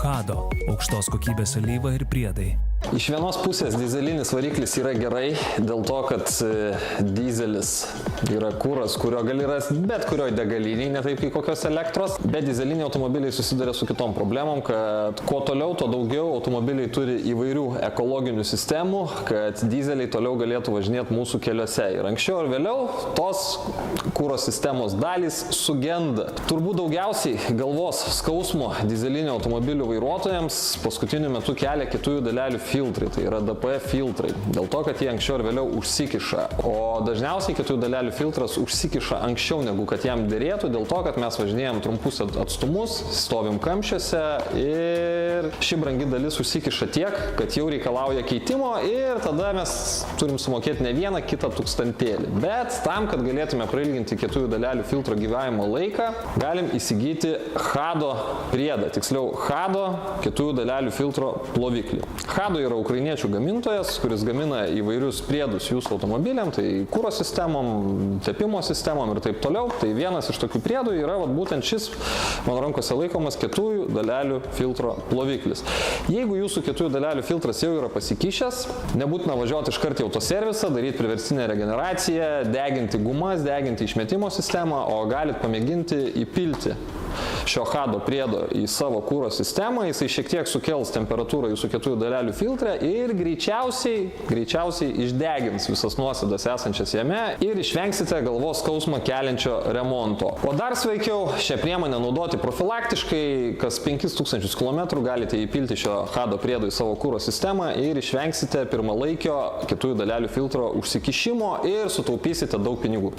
Hado – aukštos kokybės alyva ir priedai. Iš vienos pusės dizelinis variklis yra gerai, dėl to, kad dizelis yra kuras, kurio gali rasti bet kurioj degaliniai, ne taip kaip kokios elektros, bet dizeliniai automobiliai susiduria su kitom problemom, kad kuo toliau, tuo daugiau automobiliai turi įvairių ekologinių sistemų, kad dizeliai toliau galėtų važinėti mūsų keliuose. Ir anksčiau ir vėliau tos kuro sistemos dalys sugenda. Turbūt daugiausiai galvos skausmo dizelinių automobilių vairuotojams paskutiniu metu kelia kietųjų dalelių filtrai, tai yra DPF filtrai, dėl to, kad jie anksčiau ir vėliau užsikiša. O dažniausiai kietųjų dalelių filtras užsikiša anksčiau negu kad jam dėrėtų, dėl to, kad mes važinėjom trumpus atstumus, stovim kamščiuose ir ši brangi dalis užsikiša tiek, kad jau reikalauja keitimo ir tada mes turim sumokėti ne vieną kitą tūkstantėlį. Bet tam, kad galėtume prailginti kietųjų dalelių filtro gyvavimo laiką, galim įsigyti Hado priedą, tiksliau Hado kietųjų dalelių filtro ploviklį. Hado yra ukrainiečių gamintojas, kuris gamina įvairius priedus jūsų automobiliam, tai kuro sistemom, tepimo sistemom ir taip toliau. Tai vienas iš tokių priedų yra būtent šis mano rankose laikomas kietųjų dalelių filtro ploviklis. Jeigu jūsų kietųjų dalelių filtras jau yra pasikišęs, nebūtina važiuoti iškart į autoservisą, daryti priverstinę regeneraciją, deginti gumas, deginti išmetimo sistemą, o galit pamėginti įpilti šio Hado priedo į savo kuro sistemą, jisai šiek tiek sukels temperatūrą jūsų kietųjų dalelių filtre ir greičiausiai išdegins visas nuosėdas esančias jame ir išvengsite galvos skausmą keliančio remonto. O dar sveikiau šią priemonę naudoti profilaktiškai, kas 5000 km galite įpilti šio Hado priedo į savo kuro sistemą ir išvengsite pirmalaikio kietųjų dalelių filtro užsikišimo ir sutaupysite daug pinigų.